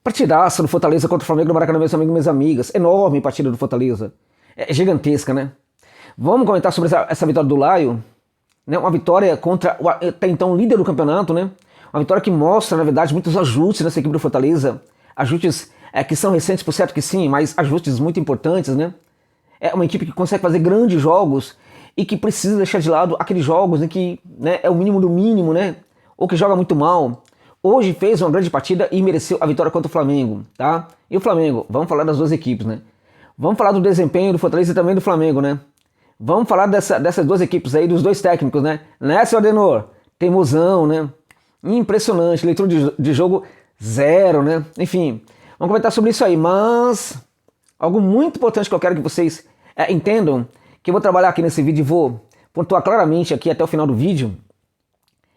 Partidaça do Fortaleza contra o Flamengo no Maracanã, meus amigos e minhas amigas. Enorme partida do Fortaleza. É gigantesca, né? Vamos comentar sobre essa vitória do Laio. Né? Uma vitória contra o até então líder do campeonato, né? Uma vitória que mostra, na verdade, muitos ajustes nessa equipe do Fortaleza. Ajustes que são recentes, por certo que sim, mas ajustes muito importantes, né? É uma equipe que consegue fazer grandes jogos e que precisa deixar de lado aqueles jogos em que, né, é o mínimo do mínimo, né? Ou que joga muito mal. Hoje fez uma grande partida e mereceu a vitória contra o Flamengo, tá? E o Flamengo, vamos falar das duas equipes, né? Vamos falar do desempenho do Fortaleza e também do Flamengo, né? Vamos falar dessas duas equipes aí, dos dois técnicos, né? Né, seu Adenor? Teimosão, né? Impressionante, leitura de jogo zero, né? Enfim, vamos comentar sobre isso aí, mas algo muito importante que eu quero que vocês entendam, que eu vou trabalhar aqui nesse vídeo e vou pontuar claramente aqui até o final do vídeo,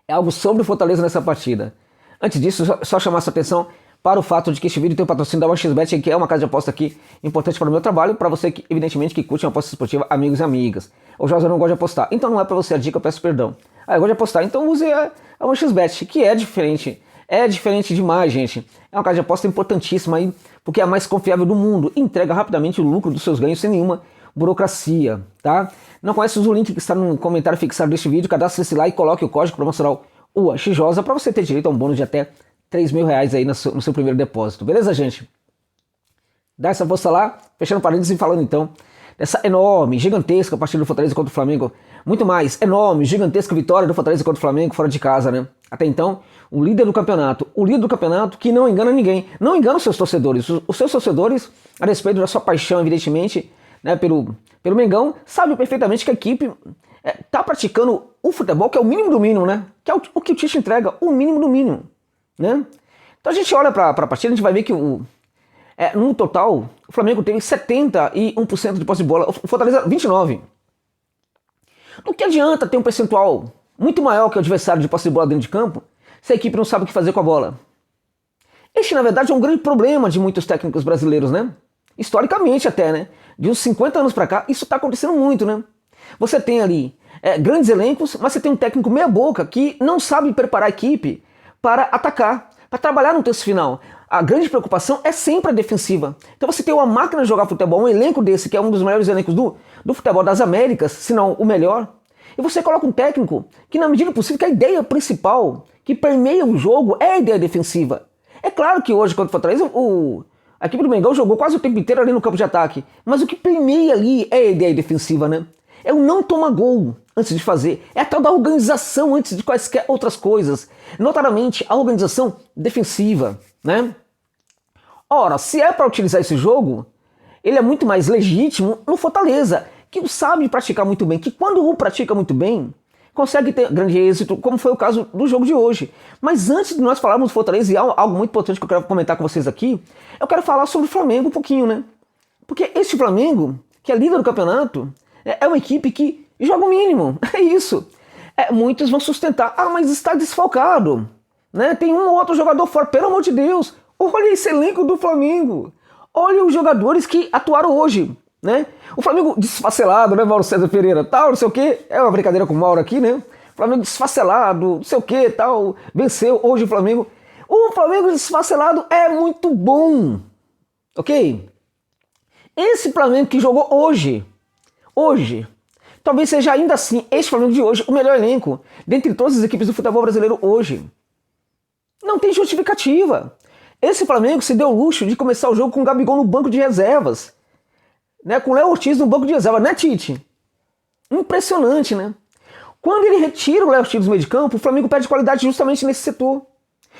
é algo sobre o Fortaleza nessa partida. Antes disso, só chamar sua atenção para o fato de que este vídeo tem o patrocínio da OneXBet, que é uma casa de aposta aqui importante para o meu trabalho, para você que, evidentemente, que curte uma aposta esportiva, amigos e amigas. O José não gosta de apostar, então não é para você a dica, eu peço perdão. Eu gosto de apostar, então use a OneXBet, que é diferente demais, gente. É uma casa de aposta importantíssima aí, porque é a mais confiável do mundo, entrega rapidamente o lucro dos seus ganhos sem nenhuma burocracia, tá? Não conhece, usa o link que está no comentário fixado deste vídeo, cadastre-se lá e coloque o código promocional UAXJOSA para você ter direito a um bônus de até R$3.000 aí no seu primeiro depósito. Beleza, gente? Dá essa força lá, fechando parênteses e falando então dessa enorme, gigantesca partida do Fortaleza contra o Flamengo. Muito mais, enorme, gigantesca vitória do Fortaleza contra o Flamengo fora de casa, né? Até então, o líder do campeonato que não engana ninguém, não engana os seus torcedores. Os seus torcedores, a respeito da sua paixão, evidentemente, né, pelo Mengão, sabem perfeitamente que a equipe tá praticando o futebol, que é o mínimo do mínimo, né? Que é o que o Tite entrega, o mínimo do mínimo, né? Então a gente olha para a partida, a gente vai ver que no total, o Flamengo teve 71% de posse de bola, o Fortaleza 29%. Do que adianta ter um percentual muito maior que o adversário de posse de bola dentro de campo, se a equipe não sabe o que fazer com a bola? Este, na verdade, é um grande problema de muitos técnicos brasileiros, né? Historicamente até, né? De uns 50 anos para cá, isso está acontecendo muito, né? Você tem ali grandes elencos, mas você tem um técnico meia boca que não sabe preparar a equipe para atacar, para trabalhar no terço final. A grande preocupação é sempre a defensiva. Então você tem uma máquina de jogar futebol, um elenco desse, que é um dos melhores elencos do futebol das Américas, se não o melhor, e você coloca um técnico que, na medida do possível, que a ideia principal que permeia o jogo é a ideia defensiva. É claro que hoje, contra o Fortaleza, a equipe do Mengão jogou quase o tempo inteiro ali no campo de ataque, mas o que permeia ali é a ideia defensiva, né? É o não tomar gol antes de fazer. É a tal da organização antes de quaisquer outras coisas. Notadamente, a organização defensiva, né? Ora, se é para utilizar esse jogo, ele é muito mais legítimo no Fortaleza, que o sabe praticar muito bem, que quando o pratica muito bem, consegue ter grande êxito, como foi o caso do jogo de hoje. Mas antes de nós falarmos do Fortaleza, e algo muito importante que eu quero comentar com vocês aqui, eu quero falar sobre o Flamengo um pouquinho, né? Porque este Flamengo, que é líder do campeonato, é uma equipe que joga o mínimo, é isso. Muitos vão sustentar, mas está desfalcado, né? Tem um ou outro jogador fora, pelo amor de Deus. Olha esse elenco do Flamengo, olha os jogadores que atuaram hoje, né? O Flamengo desfacelado, né, Mauro César Pereira, tal, não sei o que, é uma brincadeira com o Mauro aqui, né? Flamengo desfacelado, não sei o que, tal, venceu hoje o Flamengo. O Flamengo desfacelado é muito bom, ok? Esse Flamengo que jogou hoje, talvez seja ainda assim, este Flamengo de hoje, o melhor elenco dentre todas as equipes do futebol brasileiro hoje. Não tem justificativa. Esse Flamengo se deu o luxo de começar o jogo com o Gabigol no banco de reservas, né? Com o Léo Ortiz no banco de reservas, né, Tite? Impressionante, né? Quando ele retira o Léo Ortiz do meio de campo, o Flamengo perde qualidade justamente nesse setor.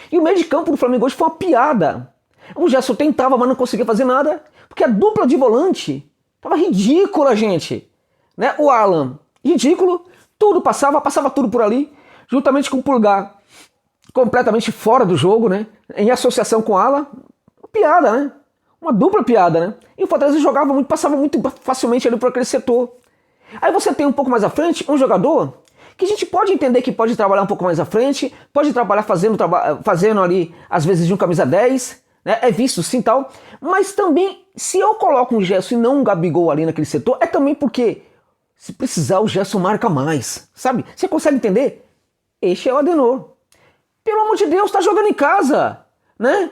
E o meio de campo do Flamengo hoje foi uma piada. O Gerson tentava, mas não conseguia fazer nada, porque a dupla de volante tava ridícula, gente. Né? O Alan, ridículo, tudo passava tudo por ali, juntamente com o Pulgar, completamente fora do jogo, né? Em associação com o Alan, piada, né? Uma dupla piada, né? E o Fortaleza jogava muito, passava muito facilmente ali por aquele setor. Aí você tem um pouco mais à frente um jogador que a gente pode entender que pode trabalhar um pouco mais à frente, pode trabalhar fazendo ali, às vezes, de um camisa 10, né? É visto sim tal, mas também, se eu coloco um Gerson e não um Gabigol ali naquele setor, é também porque, se precisar, o Gerson marca mais, sabe? Você consegue entender? Este é o Adenor. Pelo amor de Deus, tá jogando em casa, né?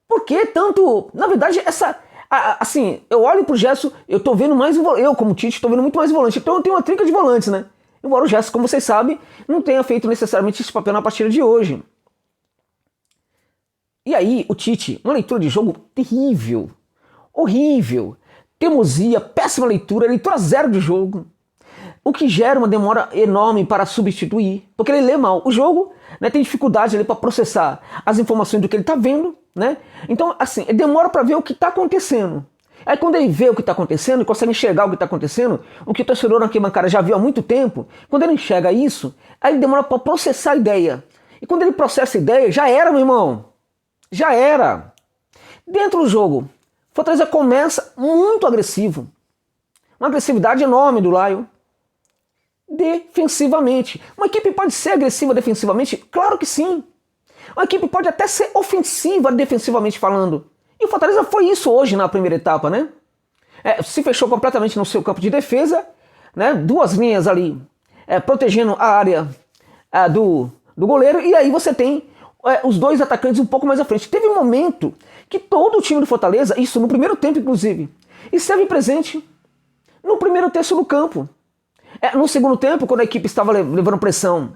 Por que tanto? Na verdade, assim, eu olho pro Gerson, eu tô vendo mais eu como Tite, tô vendo muito mais volante. Então eu tenho uma trinca de volantes, né? Embora o Gerson, como vocês sabem, não tenha feito necessariamente esse papel na partida de hoje. E aí, o Tite, uma leitura de jogo terrível, horrível, teimosia, péssima leitura zero de jogo. O que gera uma demora enorme para substituir, porque ele lê mal o jogo, né, tem dificuldade ali para processar as informações do que ele está vendo, né? Então, assim, ele demora para ver o que está acontecendo. Aí quando ele vê o que está acontecendo, e consegue enxergar o que está acontecendo, o que o torcedor na arquibancada já viu há muito tempo, quando ele enxerga isso, aí ele demora para processar a ideia. E quando ele processa a ideia, já era, meu irmão. Já era. Dentro do jogo, Fortaleza começa muito agressivo. Uma agressividade enorme do Lion. Defensivamente. Uma equipe pode ser agressiva defensivamente? Claro que sim. Uma equipe pode até ser ofensiva defensivamente falando. E o Fortaleza foi isso hoje na primeira etapa, né? Se fechou completamente no seu campo de defesa, né? Duas linhas ali protegendo a área do goleiro, e aí você tem os dois atacantes um pouco mais à frente. Teve um momento que todo o time do Fortaleza, isso no primeiro tempo inclusive, esteve presente no primeiro terço do campo. No segundo tempo, quando a equipe estava levando pressão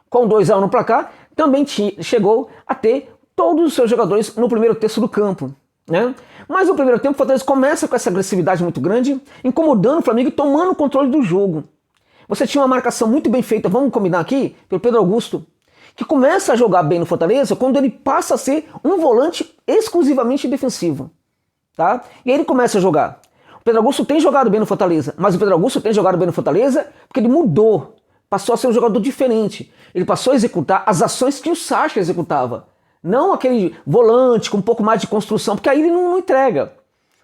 com 2-1 no placar, também chegou a ter todos os seus jogadores no primeiro terço do campo, né? Mas no primeiro tempo o Fortaleza começa com essa agressividade muito grande, incomodando o Flamengo e tomando o controle do jogo. Você tinha uma marcação muito bem feita, vamos combinar aqui, pelo Pedro Augusto, que começa a jogar bem no Fortaleza quando ele passa a ser um volante exclusivamente defensivo, tá? E aí ele começa a jogar. O Pedro Augusto tem jogado bem no Fortaleza, mas o Pedro Augusto tem jogado bem no Fortaleza porque ele mudou, passou a ser um jogador diferente. Ele passou a executar as ações que o Sacha executava. Não aquele volante com um pouco mais de construção, porque aí ele não entrega,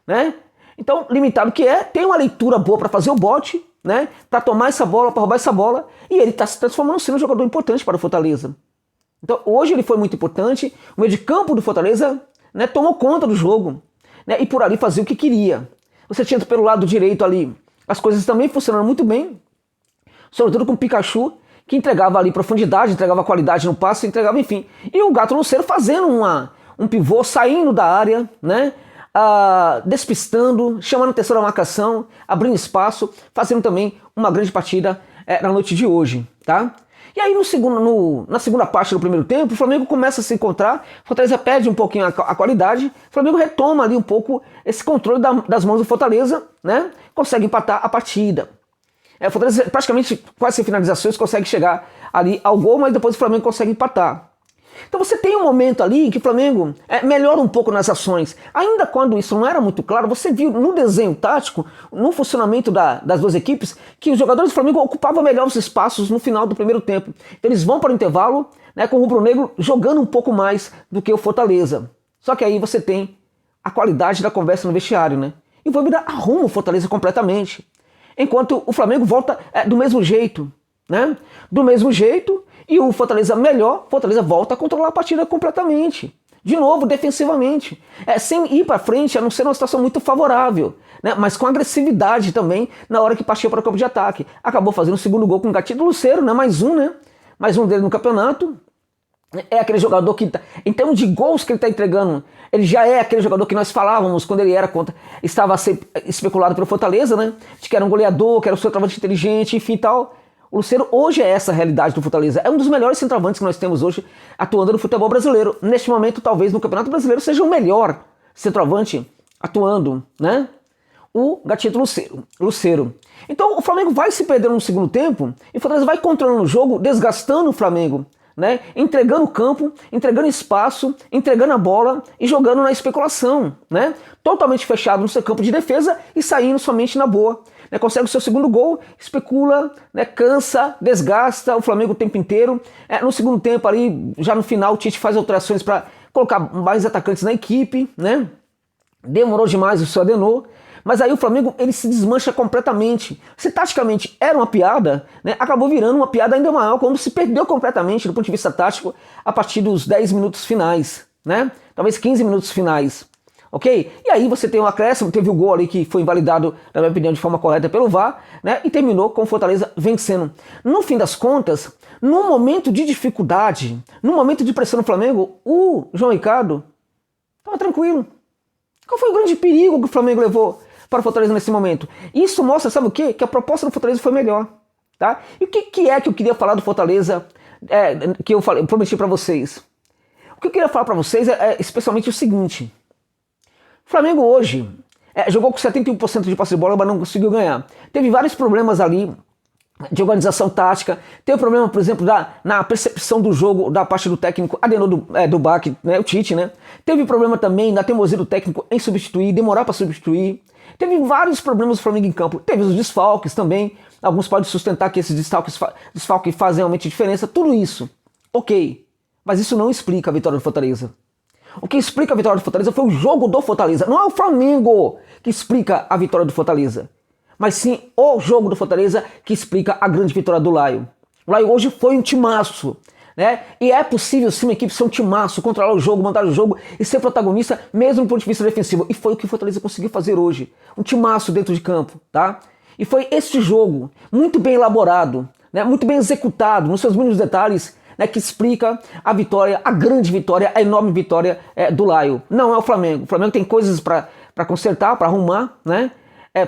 né? Então, limitado que tem uma leitura boa para fazer o bote, né? Para tomar essa bola, para roubar essa bola, e ele está se transformando sendo um jogador importante para o Fortaleza. Então, hoje ele foi muito importante. O meio de campo do Fortaleza, né, tomou conta do jogo, né, e por ali fazia o que queria. Você tinha pelo lado direito ali as coisas também funcionando muito bem, sobretudo com o Pikachu, que entregava ali profundidade, entregava qualidade no passe, entregava, enfim. E o Gato Luceiro fazendo um pivô, saindo da área, né? Despistando, chamando a terceira marcação, abrindo espaço, fazendo também uma grande partida na noite de hoje, tá? E aí na segunda parte do primeiro tempo, o Flamengo começa a se encontrar, o Fortaleza perde um pouquinho a qualidade, o Flamengo retoma ali um pouco esse controle das mãos do Fortaleza, né? Consegue empatar a partida. O Fortaleza praticamente quase sem finalizações consegue chegar ali ao gol, mas depois o Flamengo consegue empatar. Então você tem um momento ali que o Flamengo melhora um pouco nas ações. Ainda quando isso não era muito claro, você viu no desenho tático, no funcionamento das duas equipes, que os jogadores do Flamengo ocupavam melhor os espaços no final do primeiro tempo. Então eles vão para o intervalo, né, com o rubro-negro jogando um pouco mais do que o Fortaleza. Só que aí você tem a qualidade da conversa no vestiário, né? E o Voivoda arruma o Fortaleza completamente. Enquanto o Flamengo volta do mesmo jeito, né? Do mesmo jeito, e o Fortaleza melhor, Fortaleza volta a controlar a partida completamente. De novo, defensivamente. Sem ir para frente, a não ser numa situação muito favorável, né? Mas com agressividade também na hora que partiu para o campo de ataque. Acabou fazendo o segundo gol com o Gatito Luceiro, né? Mais um, né? Mais um dele no campeonato. É aquele jogador que, em termos de gols que ele está entregando, ele já é aquele jogador que nós falávamos quando ele era estava a ser especulado pelo Fortaleza, né? De que era um goleador, que era um centroavante inteligente, enfim tal. O Luceiro hoje é essa a realidade do Fortaleza. É um dos melhores centroavantes que nós temos hoje atuando no futebol brasileiro. Neste momento, talvez no Campeonato Brasileiro seja o melhor centroavante atuando, né? O Gatito Luceiro. Então o Flamengo vai se perdendo no segundo tempo e o Fortaleza vai controlando o jogo, desgastando o Flamengo, né? Entregando o campo, entregando espaço, entregando a bola e jogando na especulação, né? Totalmente fechado no seu campo de defesa e saindo somente na boa, né? Consegue o seu segundo gol, especula, né? Cansa, desgasta o Flamengo o tempo inteiro. No segundo tempo ali, já no final, o Tite faz alterações para colocar mais atacantes na equipe, né? Demorou demais o seu Adenor. Mas aí o Flamengo ele se desmancha completamente. Se taticamente era uma piada, né, acabou virando uma piada ainda maior quando se perdeu completamente do ponto de vista tático a partir dos 10 minutos finais, né? Talvez 15 minutos finais, ok? E aí você tem um acréscimo, teve o gol ali que foi invalidado, na minha opinião, de forma correta pelo VAR, né? E terminou com o Fortaleza vencendo. No fim das contas, num momento de dificuldade, num momento de pressão no Flamengo, o João Ricardo Tava tranquilo. Qual foi o grande perigo que o Flamengo levou para o Fortaleza nesse momento? Isso mostra, sabe o quê? Que a proposta do Fortaleza foi melhor. Tá? E o que é que eu queria falar do Fortaleza, que eu prometi para vocês? O que eu queria falar para vocês é especialmente o seguinte. O Flamengo hoje jogou com 71% de posse de bola, mas não conseguiu ganhar. Teve vários problemas ali de organização tática. Teve problema, por exemplo, na percepção do jogo da parte do técnico Adenor do Bach, né, o Tite, né? Teve problema também na teimosia do técnico em substituir, demorar para substituir. Teve vários problemas do Flamengo em campo. Teve os desfalques também. Alguns podem sustentar que esses desfalques fazem realmente diferença. Tudo isso, ok. Mas isso não explica a vitória do Fortaleza. O que explica a vitória do Fortaleza foi o jogo do Fortaleza. Não é o Flamengo que explica a vitória do Fortaleza, mas sim o jogo do Fortaleza que explica a grande vitória do Laio. O Laio hoje foi um timaço, né? E é possível sim uma equipe ser um timaço, controlar o jogo, mandar o jogo e ser protagonista mesmo do ponto de vista defensivo. E foi o que o Fortaleza conseguiu fazer hoje. Um timaço dentro de campo, tá? E foi este jogo, muito bem elaborado, né? Muito bem executado, nos seus mínimos detalhes, né, que explica a vitória, a grande vitória, a enorme vitória do Laio. Não é o Flamengo. O Flamengo tem coisas para consertar, para arrumar, né?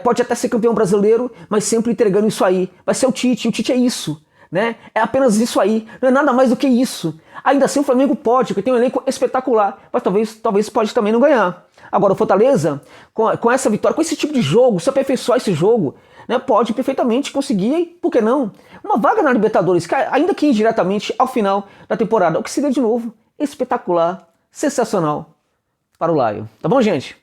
Pode até ser campeão brasileiro, mas sempre entregando isso aí. Vai ser o Tite é isso, né? É apenas isso aí, não é nada mais do que isso. Ainda assim o Flamengo pode, porque tem um elenco espetacular, mas talvez pode também não ganhar. Agora o Fortaleza, com essa vitória, com esse tipo de jogo, se aperfeiçoar esse jogo, né, pode perfeitamente conseguir, por que não, uma vaga na Libertadores, ainda que indiretamente ao final da temporada, o que seria de novo espetacular, sensacional para o Laio. Tá bom, gente?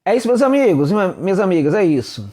É isso, meus amigos e minhas amigas, é isso.